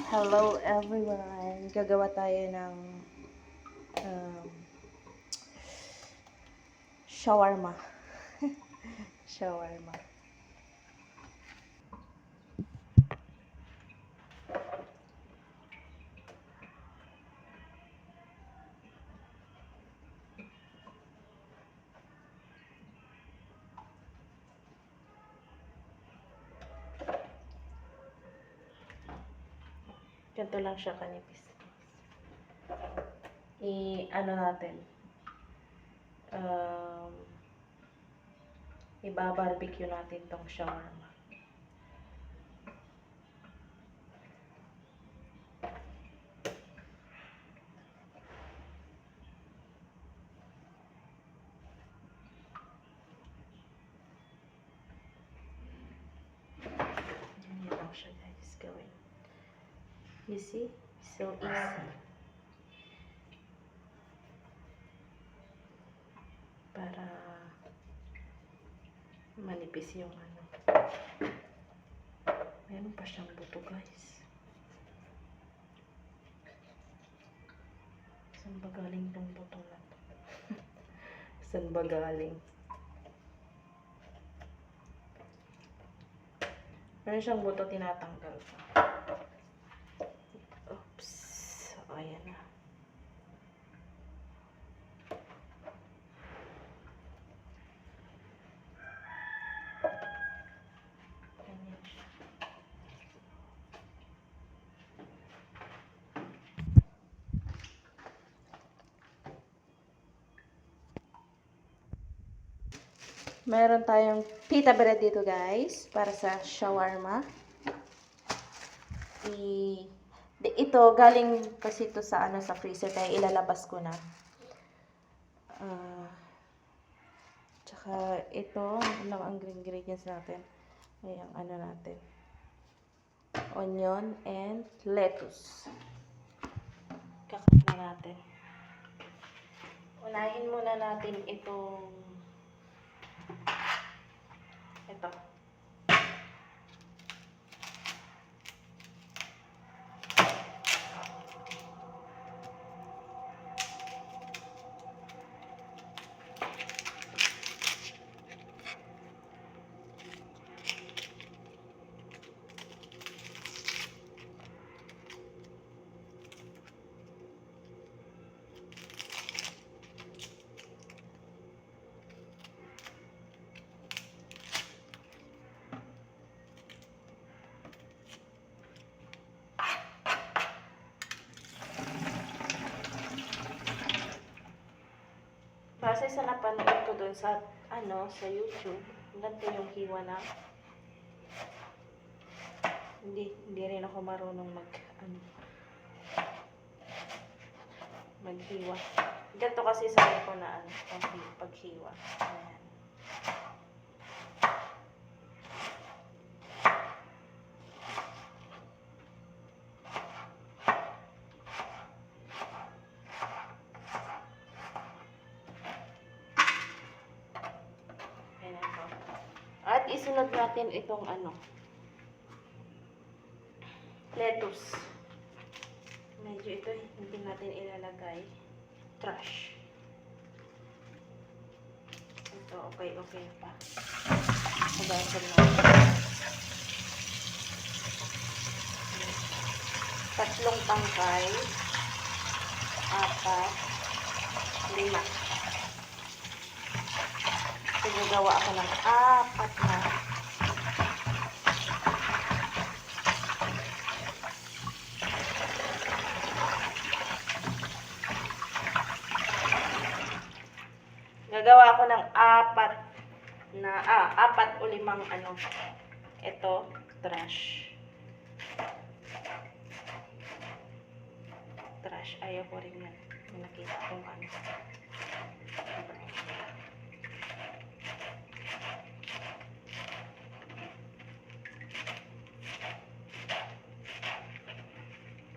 Hello everyone! Gagawa tayo ng um, shawarma. Shawarma. Ganito lang siya kanipis. I-ano natin. Um, Iba-barbecue natin tong shawarma. Ganyan lang siya guys gawin. You see? So easy. Para manipis yung ano. Meron pa siyang buto guys. Saan ba galing tong buto na to? Saan ba galing? Meron siyang buto, tinatanggal pa. Oops. So, ayan na. Ganyan siya. Meron tayong pita bread dito guys, para sa shawarma. Ito, galing kasi ito sa, sa freezer, kaya ilalabas ko na. Tsaka ito, ano ang ingredients natin. Ay, ang ano natin. Onion and lettuce. Kakat na natin. Unahin muna natin ito. Base sa napanood ko doon sa, sa YouTube, ganito yung hiwa na. Hindi rin ako marunong maghiwa. Ganito kasi sa ko na, paghiwa. Ayan. At isunod natin itong lettuce. Medyo ito hindi natin ilalagay. Trash. Ito okay pa. Hugasan natin. 3 tangkay. 4, 5. Gagawa ako ng 4 na. Gagawa ako ng 4 na, 4 o 5 ito, trash. Trash, ayaw ko rin yan. Nakita kong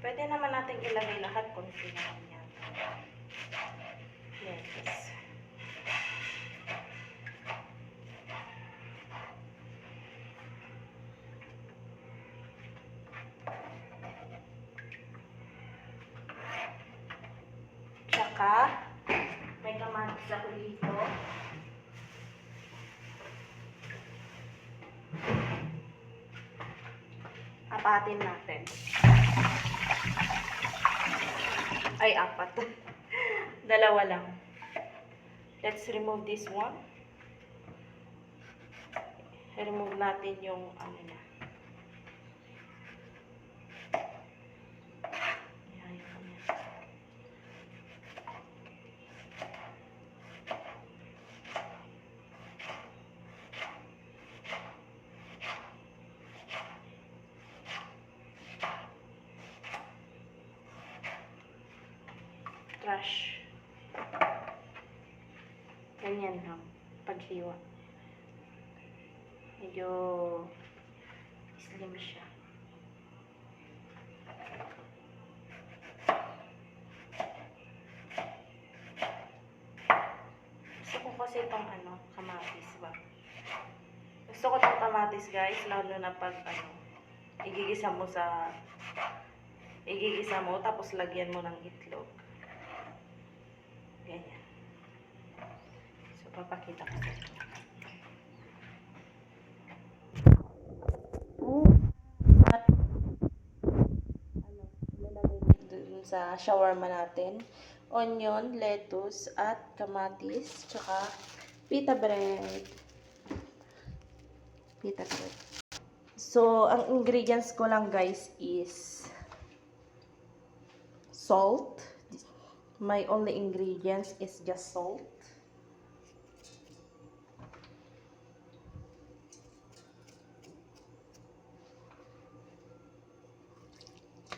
pwede naman natin ilagay lahat kung sinahan yan. Yes. Tsaka, may kamatis ako dito. Apatin natin. Ay, apat. Dalawa lang. Let's remove this one. Remove natin yung ano na. Trash. Ganyan lang. Paghiwa. Medyo slim siya. Gusto ko kasi itong kamatis ba. Gusto ko itong kamatis guys, lalo na pag igigisa mo tapos lagyan mo ng itlog. Ganyan. So, papakita ko sa inyo. Ilalagay dun sa shawarma natin. Onion, lettuce, at kamatis, tsaka pita bread. Pita bread. So, ang ingredients ko lang guys is salt. My only ingredients is just salt.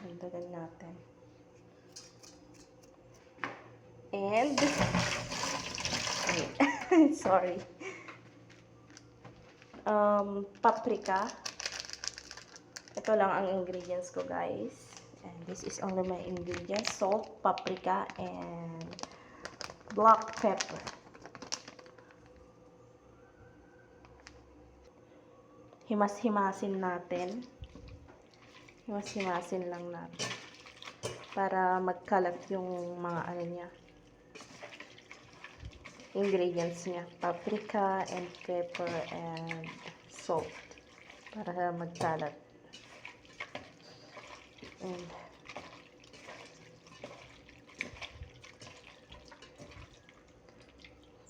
Dagdagan natin. And, sorry. Paprika. Ito lang ang ingredients ko guys. And this is only my ingredients. Salt, paprika, and black pepper. Himas-himasin natin. Himas-himasin lang natin. Para magkalat yung mga niya. Ingredients niya. Paprika, and pepper, and salt. Para magkalat. And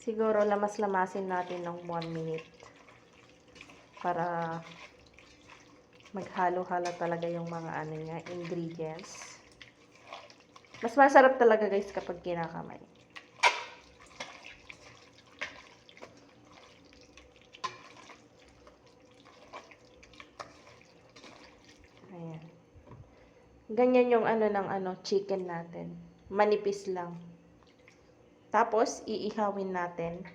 siguro lamas-lamasin natin ng 1 minute para maghalo-halo talaga yung mga niya, ingredients. Mas masarap talaga guys kapag kinakamay. Ayan. Ganyan yung ng chicken natin. Manipis lang. Tapos, iihawin natin.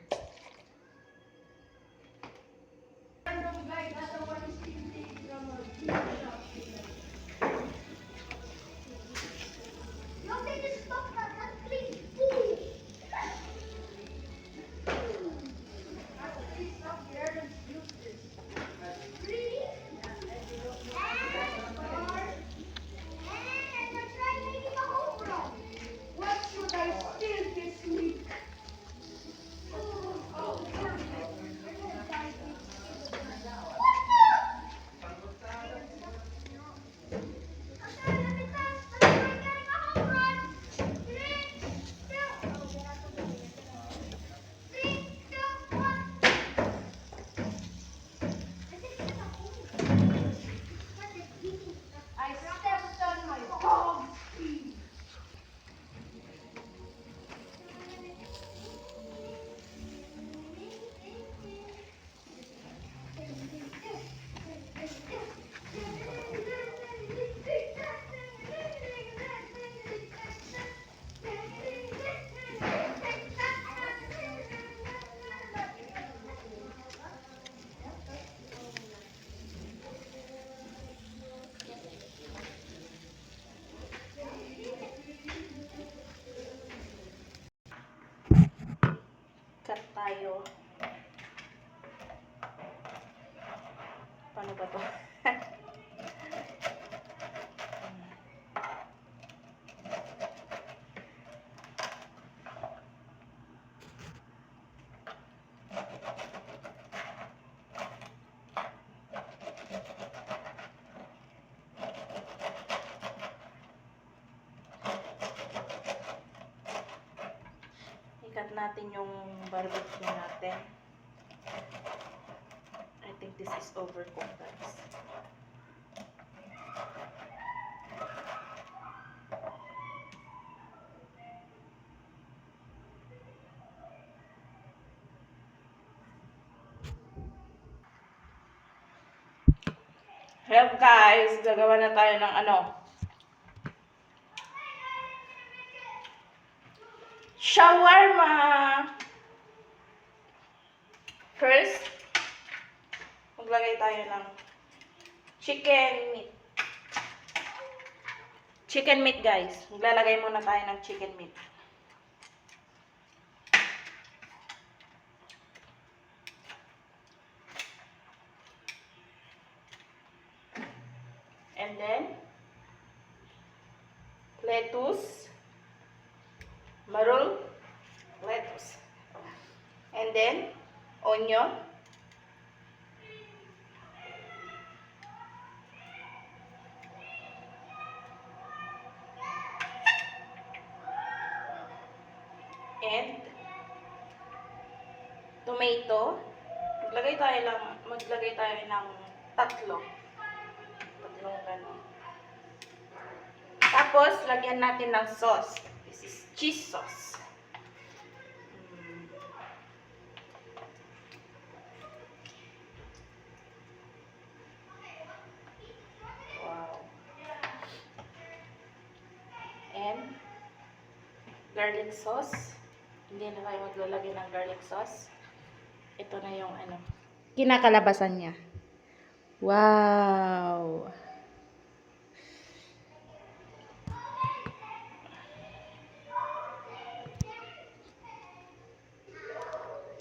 Cut tayo. Paano ba to? natin yung barbecue natin. I think this is overcooked, guys. Hello guys, gagawa na tayo ng shawarma. First, maglagay tayo ng chicken meat. Chicken meat, guys. Maglalagay muna tayo ng chicken meat. And then, lettuce. Marul. Lettuce. And then, onion. And tomato. Maglagay tayo ng tatlong ganun. Tapos, lagyan natin ng sauce. This is cheese sauce. Wow. And garlic sauce. Hindi na tayo maglalagay ng garlic sauce. Ito na yung kinakalabasan niya. Wow!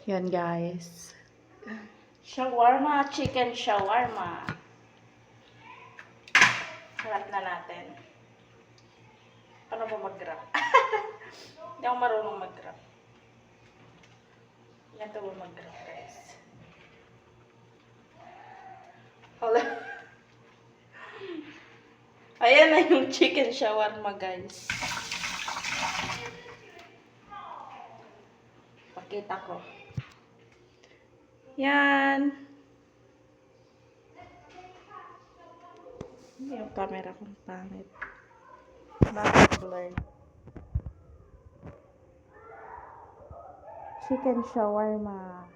Yan guys. Shawarma, chicken shawarma. Harap na natin. Paano ba mag-grab? Hindi ako marunong mag-grab. Yan ito ba mag-grab, guys? Hala. Ayan na yung chicken shawarma, guys. Pakita ko. Yan. Yung camera kong pangit. Bakit blurred? Chicken shawarma.